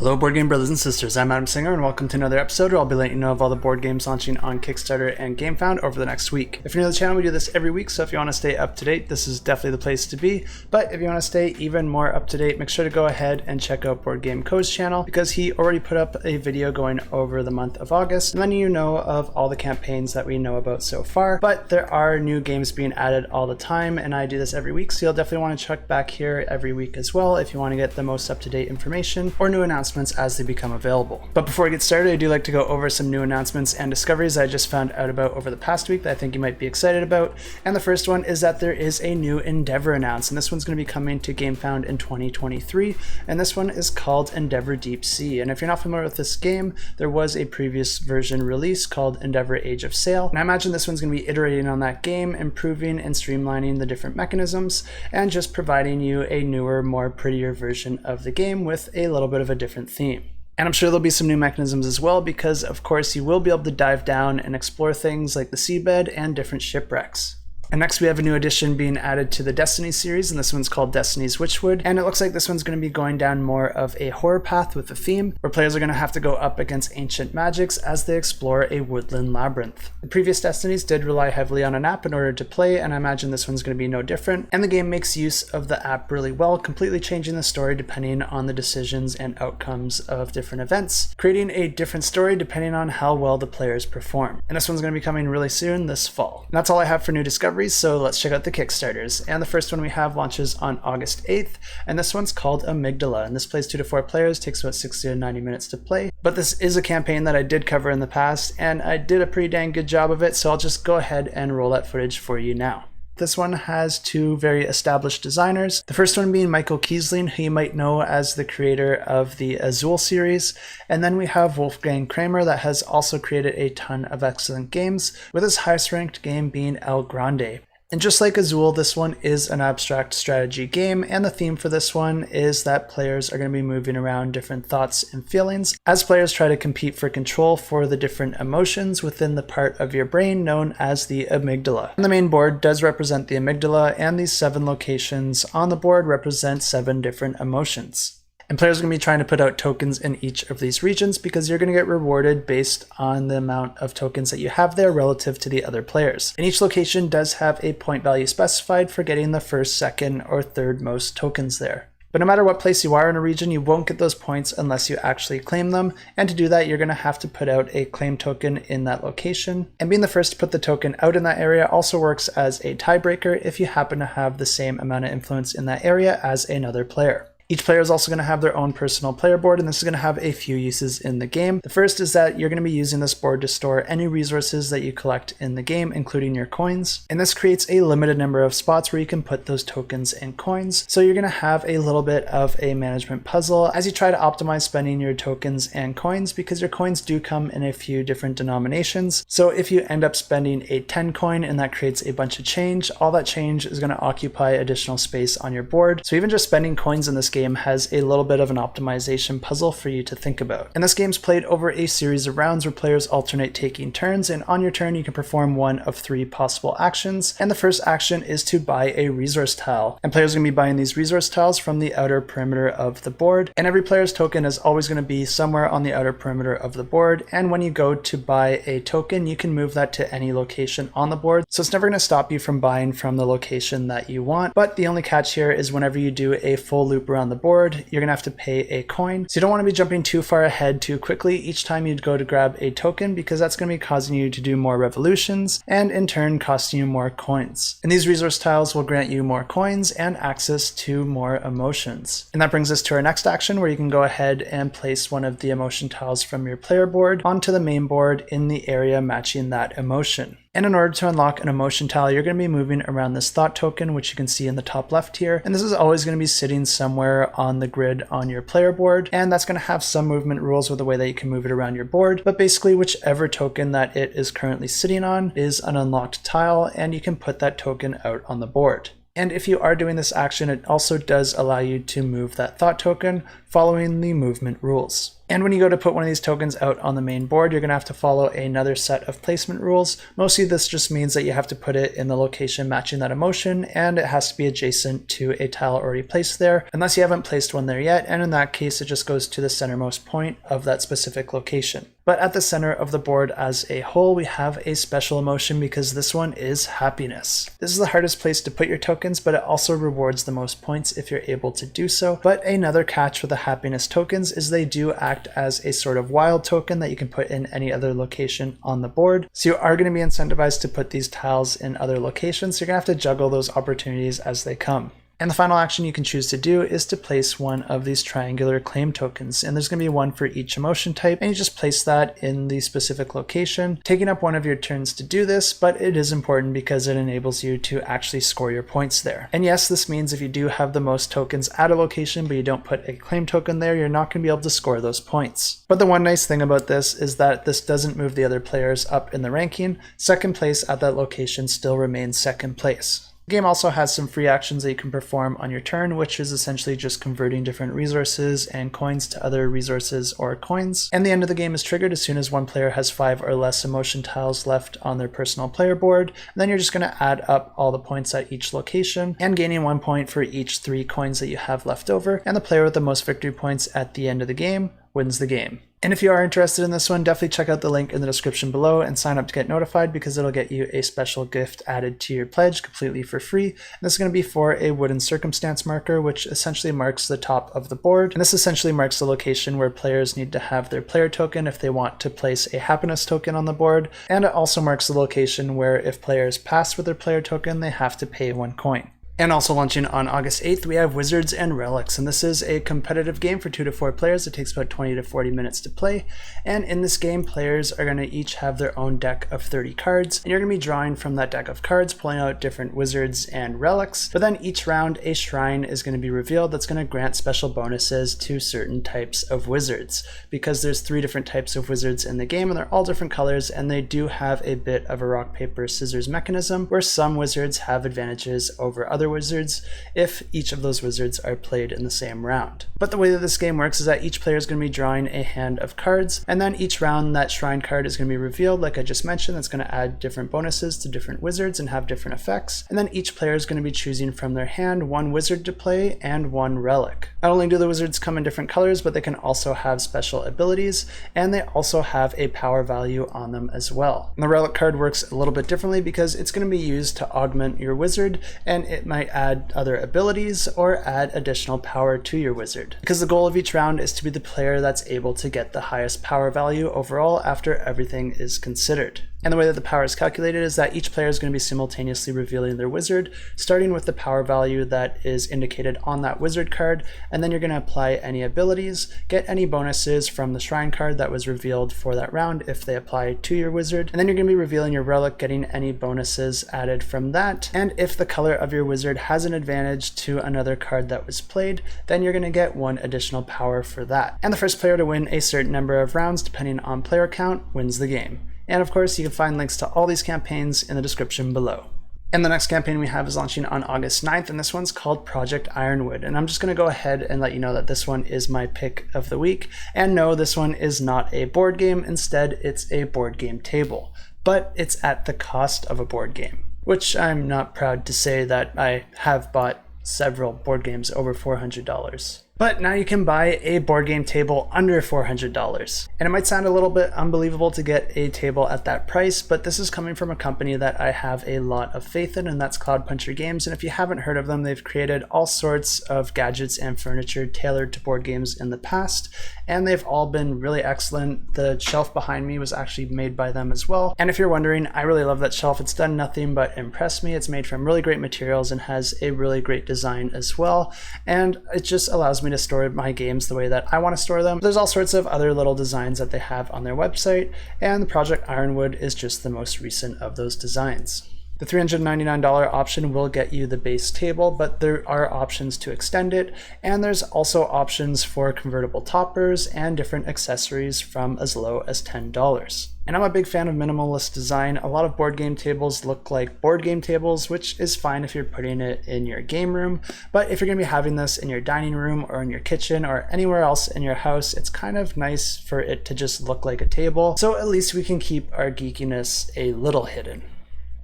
Hello board game brothers and sisters, I'm Adam Singer and welcome to another episode where I'll be letting you know of all the board games launching on Kickstarter and GameFound over the next week. If you're new to the channel, we do this every week, so if you want to stay up to date, this is definitely the place to be. But if you want to stay even more up to date, make sure to go ahead and check out Board Game Co's channel because he already put up a video going over the month of August, and then you know of all the campaigns that we know about so far. But there are new games being added all the time, and I do this every week, so you'll definitely want to check back here every week as well if you want to get the most up-to-date information or new announcements as they become available. But before we get started, I do like to go over some new announcements and discoveries that I just found out about over the past week that I think you might be excited about. And the first one is that there is a new Endeavor announced, and this one's going to be coming to GameFound in 2023, and this one is called Endeavor Deep Sea. And if you're not familiar with this game, there was a previous version release called Endeavor Age of Sail, and I imagine this one's going to be iterating on that game, improving and streamlining the different mechanisms, and just providing you a newer, more prettier version of the game with a little bit of a different theme. And I'm sure there'll be some new mechanisms as well because, of course, you will be able to dive down and explore things like the seabed and different shipwrecks. And next we have a new addition being added to the Destinies series, and this one's called Destinies Witchwood, and it looks like this one's going to be going down more of a horror path with a theme, where players are going to have to go up against ancient magics as they explore a woodland labyrinth. The previous Destinies did rely heavily on an app in order to play, and I imagine this one's going to be no different, and the game makes use of the app really well, completely changing the story depending on the decisions and outcomes of different events, creating a different story depending on how well the players perform. And this one's going to be coming really soon this fall. And that's all I have for new discoveries. So let's check out the Kickstarters. And the first one we have launches on August 8th, and this one's called Amygdala, and this plays 2 to 4 players, takes about 60 to 90 minutes to play. But this is a campaign that I did cover in the past, and I did a pretty dang good job of it, so I'll just go ahead and roll that footage for you now. This one has two very established designers. The first one being Michael Kiesling, who you might know as the creator of the Azul series. And then we have Wolfgang Kramer that has also created a ton of excellent games, with his highest ranked game being El Grande. And just like Azul, this one is an abstract strategy game, and the theme for this one is that players are going to be moving around different thoughts and feelings as players try to compete for control for the different emotions within the part of your brain known as the amygdala. And the main board does represent the amygdala, and these 7 locations on the board represent 7 different emotions. And players are going to be trying to put out tokens in each of these regions because you're going to get rewarded based on the amount of tokens that you have there relative to the other players. And each location does have a point value specified for getting the first, second, or third most tokens there. But no matter what place you are in a region, you won't get those points unless you actually claim them. And to do that, you're going to have to put out a claim token in that location. And being the first to put the token out in that area also works as a tiebreaker if you happen to have the same amount of influence in that area as another player. Each player is also going to have their own personal player board, and this is going to have a few uses in the game. The first is that you're going to be using this board to store any resources that you collect in the game, including your coins. And this creates a limited number of spots where you can put those tokens and coins. So you're going to have a little bit of a management puzzle as you try to optimize spending your tokens and coins, because your coins do come in a few different denominations. So if you end up spending a 10 coin and that creates a bunch of change, all that change is going to occupy additional space on your board. So even just spending coins in this game has a little bit of an optimization puzzle for you to think about. And this game's played over a series of rounds where players alternate taking turns, and on your turn you can perform one of 3 possible actions. And the first action is to buy a resource tile. And players are going to be buying these resource tiles from the outer perimeter of the board. And every player's token is always going to be somewhere on the outer perimeter of the board. And when you go to buy a token, you can move that to any location on the board. So it's never going to stop you from buying from the location that you want. But the only catch here is whenever you do a full loop around the board, you're gonna have to pay a coin. So you don't want to be jumping too far ahead too quickly each time you go to grab a token, because that's going to be causing you to do more revolutions and in turn costing you more coins. And these resource tiles will grant you more coins and access to more emotions. And that brings us to our next action, where you can go ahead and place one of the emotion tiles from your player board onto the main board in the area matching that emotion. And in order to unlock an emotion tile, you're going to be moving around this thought token, which you can see in the top left here. And this is always going to be sitting somewhere on the grid on your player board. And that's going to have some movement rules with the way that you can move it around your board. But basically, whichever token that it is currently sitting on is an unlocked tile, and you can put that token out on the board. And if you are doing this action, it also does allow you to move that thought token following the movement rules. And when you go to put one of these tokens out on the main board, you're going to have to follow another set of placement rules. Mostly this just means that you have to put it in the location matching that emotion, and it has to be adjacent to a tile already placed there, unless you haven't placed one there yet, and in that case it just goes to the centermost point of that specific location. But at the center of the board as a whole, we have a special emotion because this one is happiness. This is the hardest place to put your tokens, but it also rewards the most points if you're able to do so. But another catch with the happiness tokens is they do act as a sort of wild token that you can put in any other location on the board. So you are going to be incentivized to put these tiles in other locations, so you're going to have to juggle those opportunities as they come. And the final action you can choose to do is to place one of these triangular claim tokens. And there's going to be one for each emotion type, and you just place that in the specific location, taking up one of your turns to do this, but it is important because it enables you to actually score your points there. And yes, this means if you do have the most tokens at a location, but you don't put a claim token there, you're not going to be able to score those points. But the one nice thing about this is that this doesn't move the other players up in the ranking. Second place at that location still remains second place. The game also has some free actions that you can perform on your turn, which is essentially just converting different resources and coins to other resources or coins. And the end of the game is triggered as soon as one player has 5 or less emotion tiles left on their personal player board. And then you're just going to add up all the points at each location and gaining 1 point for each 3 coins that you have left over. And the player with the most victory points at the end of the game wins the game. And if you are interested in this one, definitely check out the link in the description below and sign up to get notified because it'll get you a special gift added to your pledge completely for free. And this is going to be for a wooden circumstance marker, which essentially marks the top of the board. And this essentially marks the location where players need to have their player token if they want to place a happiness token on the board. And it also marks the location where if players pass with their player token, they have to pay 1 coin. And also launching on August 8th, we have Wizards and Relics, and this is a competitive game for 2 to 4 players. It takes about 20 to 40 minutes to play, and in this game, players are going to each have their own deck of 30 cards, and you're going to be drawing from that deck of cards, pulling out different wizards and relics, but then each round, a shrine is going to be revealed that's going to grant special bonuses to certain types of wizards, because there's 3 different types of wizards in the game, and they're all different colors, and they do have a bit of a rock, paper, scissors mechanism, where some wizards have advantages over other wizards if each of those wizards are played in the same round. But the way that this game works is that each player is going to be drawing a hand of cards, and then each round that shrine card is going to be revealed, like I just mentioned. That's going to add different bonuses to different wizards and have different effects. And then each player is going to be choosing from their hand 1 wizard to play and 1 relic. Not only do the wizards come in different colors, but they can also have special abilities, and they also have a power value on them as well. And the relic card works a little bit differently because it's going to be used to augment your wizard, and it might add other abilities or add additional power to your wizard. Because the goal of each round is to be the player that's able to get the highest power value overall after everything is considered. And the way that the power is calculated is that each player is going to be simultaneously revealing their wizard, starting with the power value that is indicated on that wizard card, and then you're going to apply any abilities, get any bonuses from the shrine card that was revealed for that round if they apply to your wizard, and then you're going to be revealing your relic, getting any bonuses added from that, and if the color of your wizard has an advantage to another card that was played, then you're going to get 1 additional power for that. And the first player to win a certain number of rounds, depending on player count, wins the game. And of course, you can find links to all these campaigns in the description below. And the next campaign we have is launching on August 9th, and this one's called Project Ironwood. And I'm just going to go ahead and let you know that this one is my pick of the week. And no, this one is not a board game. Instead, it's a board game table. But it's at the cost of a board game, which I'm not proud to say that I have bought several board games over $400. But now you can buy a board game table under $400. And it might sound a little bit unbelievable to get a table at that price, but this is coming from a company that I have a lot of faith in, and that's Cloud Puncher Games. And if you haven't heard of them, they've created all sorts of gadgets and furniture tailored to board games in the past, and they've all been really excellent. The shelf behind me was actually made by them as well. And if you're wondering, I really love that shelf. It's done nothing but impress me. It's made from really great materials and has a really great design as well. And it just allows me to store my games the way that I want to store them. There's all sorts of other little designs that they have on their website, and the Project Ironwood is just the most recent of those designs. The $399 option will get you the base table, but there are options to extend it, and there's also options for convertible toppers and different accessories from as low as $10. And I'm a big fan of minimalist design. A lot of board game tables look like board game tables, which is fine if you're putting it in your game room, but if you're going to be having this in your dining room or in your kitchen or anywhere else in your house, it's kind of nice for it to just look like a table, so at least we can keep our geekiness a little hidden.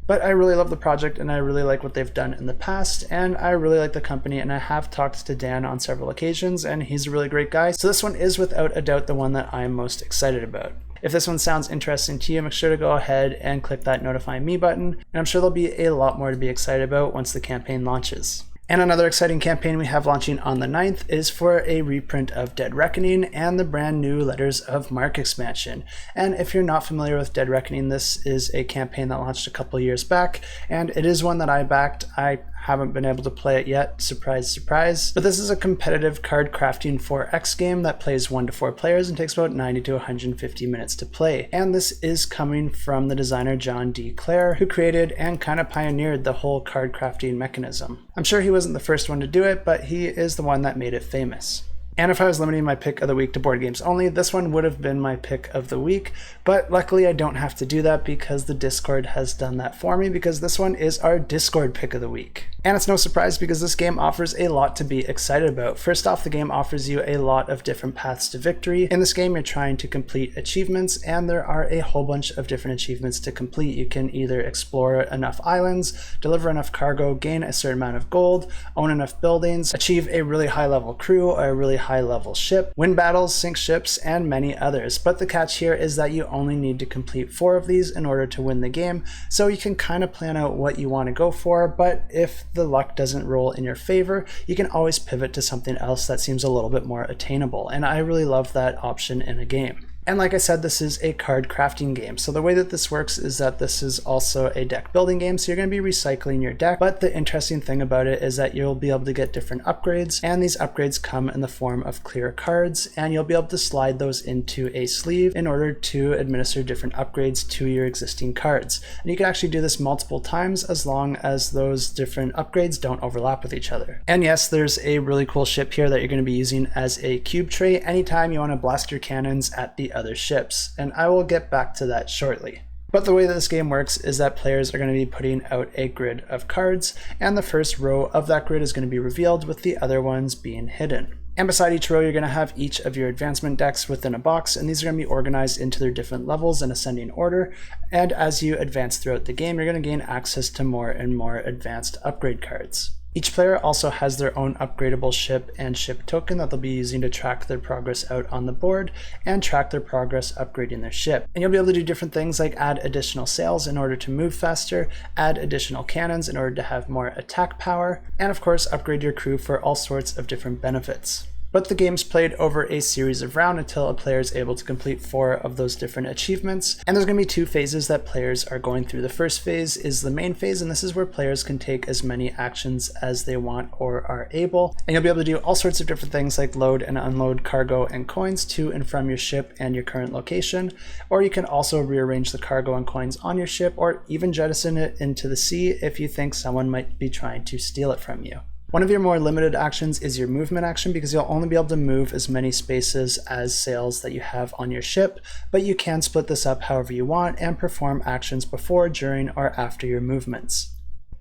But I really love the project and I really like what they've done in the past, and I really like the company, and I have talked to Dan on several occasions and he's a really great guy. So this one is without a doubt the one that I'm most excited about. If this one sounds interesting to you, make sure to go ahead and click that notify me button, and I'm sure there'll be a lot more to be excited about once the campaign launches. And another exciting campaign we have launching on the 9th is for a reprint of Dead Reckoning and the brand new Letters of Marque expansion. And if you're not familiar with Dead Reckoning, this is a campaign that launched a couple years back, and it is one that I backed. I haven't been able to play it yet, surprise, surprise. But this is a competitive card crafting 4X game that plays 1 to 4 players and takes about 90 to 150 minutes to play. And this is coming from the designer John D. Clare, who created and kind of pioneered the whole card crafting mechanism. I'm sure he wasn't the first one to do it, but he is the one that made it famous. And if I was limiting my pick of the week to board games only, this one would have been my pick of the week, but luckily I don't have to do that because the Discord has done that for me, because this one is our Discord pick of the week. And it's no surprise because this game offers a lot to be excited about. First off, the game offers you a lot of different paths to victory. In this game, you're trying to complete achievements, and there are a whole bunch of different achievements to complete. You can either explore enough islands, deliver enough cargo, gain a certain amount of gold, own enough buildings, achieve a really high level crew or a really high level ship, win battles, sink ships, and many others. But the catch here is that you only need to complete 4 of these in order to win the game, so you can kind of plan out what you want to go for, but if the luck doesn't roll in your favor, you can always pivot to something else that seems a little bit more attainable, and I really love that option in a game. And like I said, this is a card crafting game. So the way that this works is that this is also a deck building game. So you're going to be recycling your deck. But the interesting thing about it is that you'll be able to get different upgrades. And these upgrades come in the form of clear cards. And you'll be able to slide those into a sleeve in order to administer different upgrades to your existing cards. And you can actually do this multiple times as long as those different upgrades don't overlap with each other. And yes, there's a really cool ship here that you're going to be using as a cube tray anytime you want to blast your cannons at the other ships, and I will get back to that shortly. But the way that this game works is that players are going to be putting out a grid of cards, and the first row of that grid is going to be revealed with the other ones being hidden. And beside each row, you're going to have each of your advancement decks within a box, and these are going to be organized into their different levels in ascending order. And as you advance throughout the game, you're going to gain access to more and more advanced upgrade cards. Each player also has their own upgradable ship and ship token that they'll be using to track their progress out on the board and track their progress upgrading their ship. And you'll be able to do different things like add additional sails in order to move faster, add additional cannons in order to have more attack power, and of course upgrade your crew for all sorts of different benefits. But the game's played over a series of rounds until a player is able to complete 4 of those different achievements. And there's going to be 2 phases that players are going through. The first phase is the main phase, and this is where players can take as many actions as they want or are able. And you'll be able to do all sorts of different things like load and unload cargo and coins to and from your ship and your current location. Or you can also rearrange the cargo and coins on your ship, or even jettison it into the sea if you think someone might be trying to steal it from you. One of your more limited actions is your movement action, because you'll only be able to move as many spaces as sails that you have on your ship, but you can split this up however you want and perform actions before, during, or after your movements.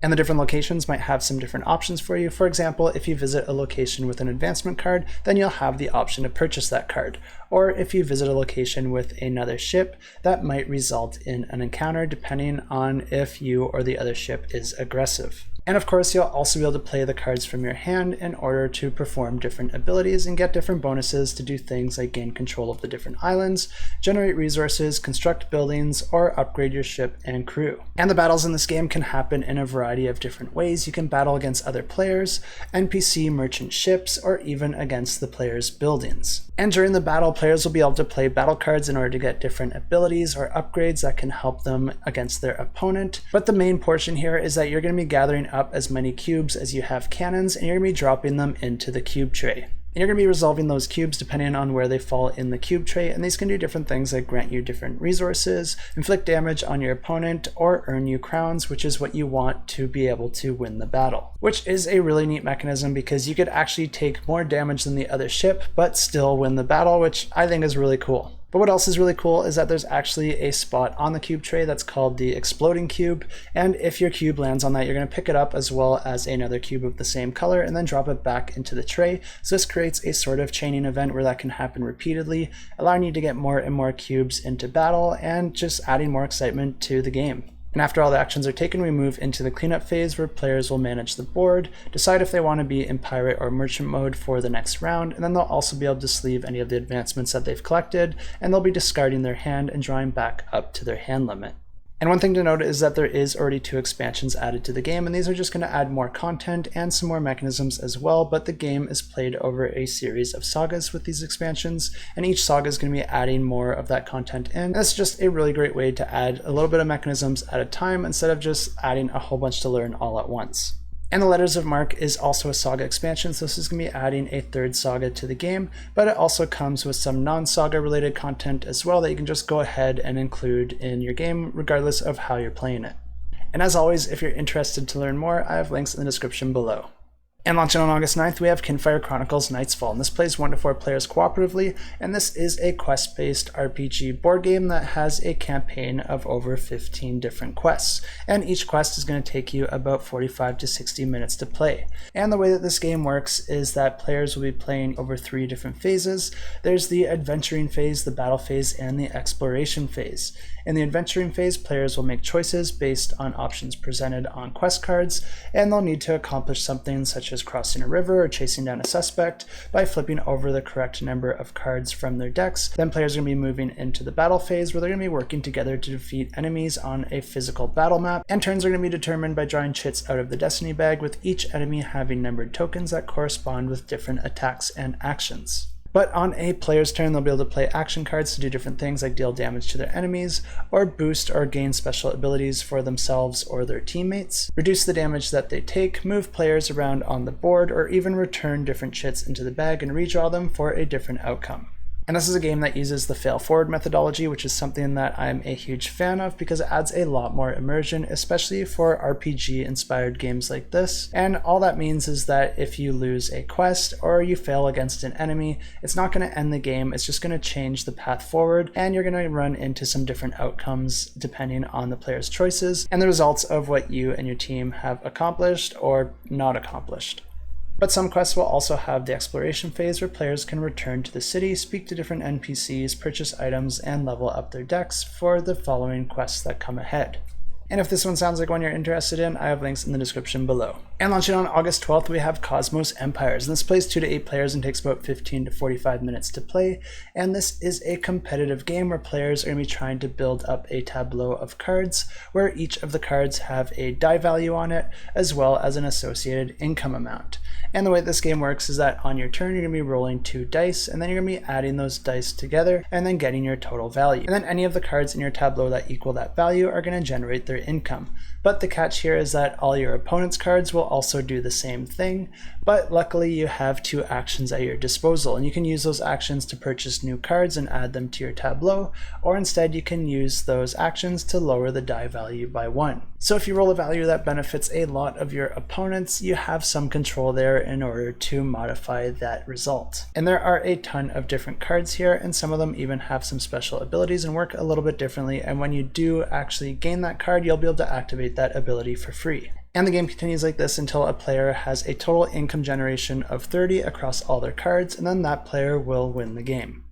And the different locations might have some different options for you. For example, if you visit a location with an advancement card, then you'll have the option to purchase that card. Or if you visit a location with another ship, that might result in an encounter depending on if you or the other ship is aggressive. And of course, you'll also be able to play the cards from your hand in order to perform different abilities and get different bonuses to do things like gain control of the different islands, generate resources, construct buildings, or upgrade your ship and crew. And the battles in this game can happen in a variety of different ways. You can battle against other players, NPC merchant ships, or even against the players' buildings. And during the battle, players will be able to play battle cards in order to get different abilities or upgrades that can help them against their opponent. But the main portion here is that you're going to be gathering up as many cubes as you have cannons, and you're going to be dropping them into the cube tray. And you're going to be resolving those cubes depending on where they fall in the cube tray, and these can do different things like grant you different resources, inflict damage on your opponent, or earn you crowns, which is what you want to be able to win the battle. Which is a really neat mechanism because you could actually take more damage than the other ship, but still win the battle, which I think is really cool. But what else is really cool is that there's actually a spot on the cube tray that's called the exploding cube, and if your cube lands on that, you're going to pick it up as well as another cube of the same color and then drop it back into the tray. So this creates a sort of chaining event where that can happen repeatedly, allowing you to get more and more cubes into battle and just adding more excitement to the game. And after all the actions are taken, we move into the cleanup phase where players will manage the board, decide if they want to be in pirate or merchant mode for the next round, and then they'll also be able to sleeve any of the advancements that they've collected, and they'll be discarding their hand and drawing back up to their hand limit. And one thing to note is that there is already 2 expansions added to the game, and these are just going to add more content and some more mechanisms as well, but the game is played over a series of sagas with these expansions, and each saga is going to be adding more of that content in. And that's just a really great way to add a little bit of mechanisms at a time instead of just adding a whole bunch to learn all at once. And the Letters of Marque is also a saga expansion, so this is going to be adding a 3rd saga to the game, but it also comes with some non-saga related content as well that you can just go ahead and include in your game regardless of how you're playing it. And as always, if you're interested to learn more, I have links in the description below. And launching on August 9th, we have Kinfire Chronicles Night's Fall, and this plays 1 to 4 players cooperatively, and this is a quest-based RPG board game that has a campaign of over 15 different quests, and each quest is going to take you about 45 to 60 minutes to play. And the way that this game works is that players will be playing over 3 different phases. There's the adventuring phase, the battle phase, and the exploration phase. In the adventuring phase, players will make choices based on options presented on quest cards, and they'll need to accomplish something such as crossing a river or chasing down a suspect by flipping over the correct number of cards from their decks. Then players are going to be moving into the battle phase where they're going to be working together to defeat enemies on a physical battle map, and turns are going to be determined by drawing chits out of the Destiny bag, with each enemy having numbered tokens that correspond with different attacks and actions. But on a player's turn, they'll be able to play action cards to do different things like deal damage to their enemies, or boost or gain special abilities for themselves or their teammates, reduce the damage that they take, move players around on the board, or even return different chits into the bag and redraw them for a different outcome. And this is a game that uses the fail forward methodology, which is something that I'm a huge fan of because it adds a lot more immersion, especially for RPG inspired games like this. And all that means is that if you lose a quest or you fail against an enemy, it's not going to end the game, it's just going to change the path forward, and you're going to run into some different outcomes depending on the player's choices and the results of what you and your team have accomplished or not accomplished. But some quests will also have the exploration phase where players can return to the city, speak to different NPCs, purchase items, and level up their decks for the following quests that come ahead. And if this one sounds like one you're interested in, I have links in the description below. And launching on August 12th, we have Cosmos Empires, and this plays 2 to 8 players and takes about 15 to 45 minutes to play. And this is a competitive game where players are going to be trying to build up a tableau of cards, where each of the cards have a die value on it, as well as an associated income amount. And the way this game works is that on your turn, you're going to be rolling 2 dice, and then you're going to be adding those dice together and then getting your total value. And then any of the cards in your tableau that equal that value are going to generate their income. But the catch here is that all your opponent's cards will also do the same thing, but luckily you have 2 actions at your disposal, and you can use those actions to purchase new cards and add them to your tableau, or instead you can use those actions to lower the die value by 1. So if you roll a value that benefits a lot of your opponents, you have some control there in order to modify that result. And there are a ton of different cards here, and some of them even have some special abilities and work a little bit differently, and when you do actually gain that card, you'll be able to activate that ability for free. And the game continues like this until a player has a total income generation of 30 across all their cards, and then that player will win the game.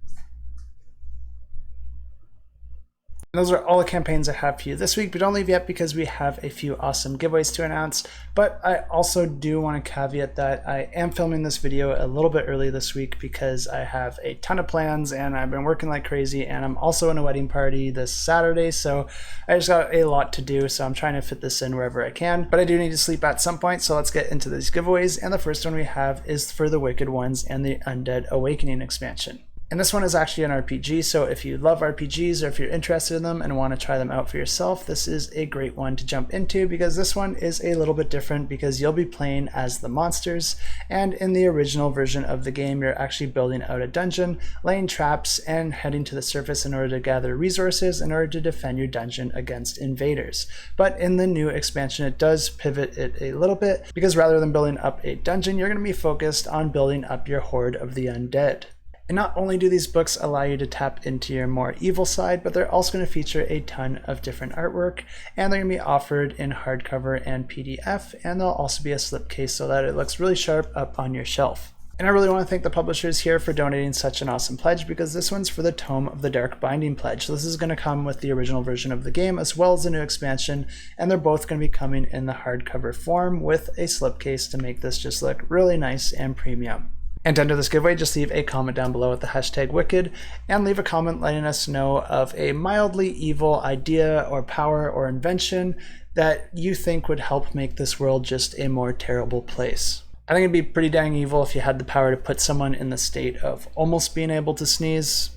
And those are all the campaigns I have for you this week, but don't leave yet because we have a few awesome giveaways to announce. But I also do want to caveat that I am filming this video a little bit early this week because I have a ton of plans and I've been working like crazy, and I'm also in a wedding party this Saturday, so I just got a lot to do, so I'm trying to fit this in wherever I can. But I do need to sleep at some point, so let's get into these giveaways. And the first one we have is for the Wicked Ones and the Undead Awakening expansion. And this one is actually an RPG, so if you love RPGs or if you're interested in them and want to try them out for yourself, this is a great one to jump into because this one is a little bit different because you'll be playing as the monsters, and in the original version of the game you're actually building out a dungeon, laying traps, and heading to the surface in order to gather resources in order to defend your dungeon against invaders. But in the new expansion it does pivot it a little bit because rather than building up a dungeon, you're going to be focused on building up your horde of the undead. And not only do these books allow you to tap into your more evil side, but they're also going to feature a ton of different artwork, and they're going to be offered in hardcover and PDF, and there'll also be a slipcase so that it looks really sharp up on your shelf. And I really want to thank the publishers here for donating such an awesome pledge, because this one's for the Tome of the Dark Binding pledge. So this is going to come with the original version of the game as well as the new expansion, and they're both going to be coming in the hardcover form with a slipcase to make this just look really nice and premium. And to enter this giveaway, just leave a comment down below with the hashtag Wicked, and leave a comment letting us know of a mildly evil idea or power or invention that you think would help make this world just a more terrible place. I think it'd be pretty dang evil if you had the power to put someone in the state of almost being able to sneeze.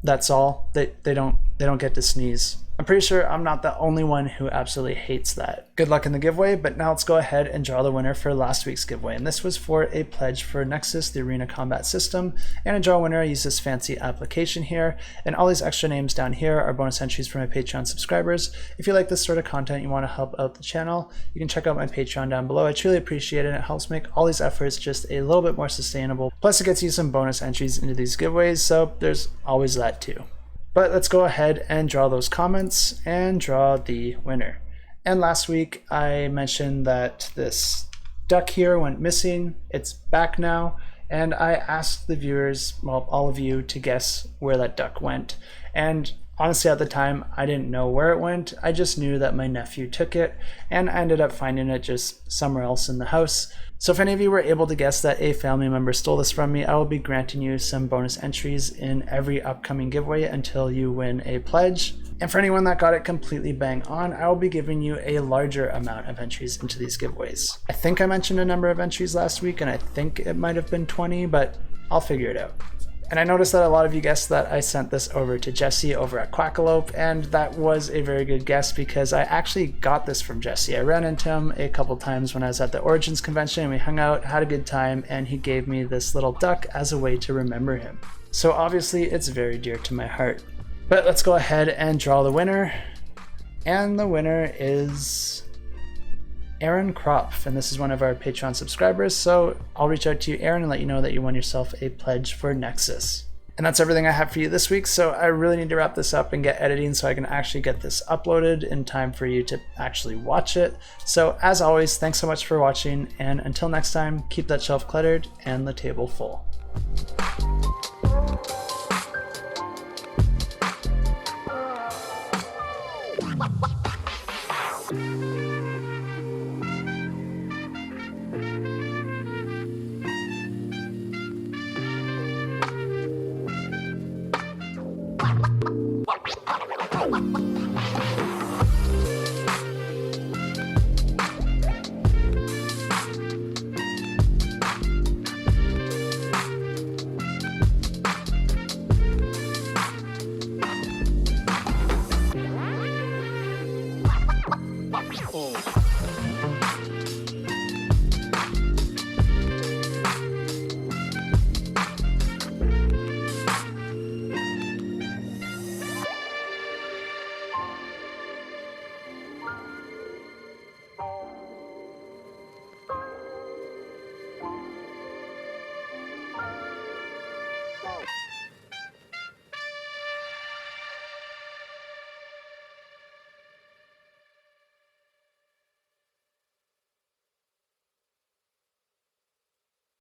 That's all. They don't get to sneeze. I'm pretty sure I'm not the only one who absolutely hates that. Good luck in the giveaway, but now let's go ahead and draw the winner for last week's giveaway. And this was for a pledge for NEXUS, the arena combat system. And to draw a winner, I use this fancy application here. And all these extra names down here are bonus entries for my Patreon subscribers. If you like this sort of content, you want to help out the channel, you can check out my Patreon down below. I truly appreciate it. It helps make all these efforts just a little bit more sustainable. Plus it gets you some bonus entries into these giveaways, so there's always that too. But let's go ahead and draw those comments and draw the winner. And last week I mentioned that this duck here went missing. It's back now. And I asked the viewers, well, all of you, to guess where that duck went. And honestly, at the time, I didn't know where it went. I just knew that my nephew took it, and I ended up finding it just somewhere else in the house. So if any of you were able to guess that a family member stole this from me, I will be granting you some bonus entries in every upcoming giveaway until you win a pledge. And for anyone that got it completely bang on, I will be giving you a larger amount of entries into these giveaways. I think I mentioned a number of entries last week, and I think it might have been 20, but I'll figure it out. And I noticed that a lot of you guessed that I sent this over to Jesse over at Quackalope, and that was a very good guess because I actually got this from Jesse. I ran into him a couple times when I was at the Origins convention, and we hung out, had a good time, and he gave me this little duck as a way to remember him. So obviously it's very dear to my heart. But let's go ahead and draw the winner. And the winner is Aaron Kropf, and this is one of our Patreon subscribers, so I'll reach out to you, Aaron, and let you know that you won yourself a pledge for NEXUS. And that's everything I have for you this week, so I really need to wrap this up and get editing so I can actually get this uploaded in time for you to actually watch it. So as always, thanks so much for watching, and until next time, keep that shelf cluttered and the table full. What?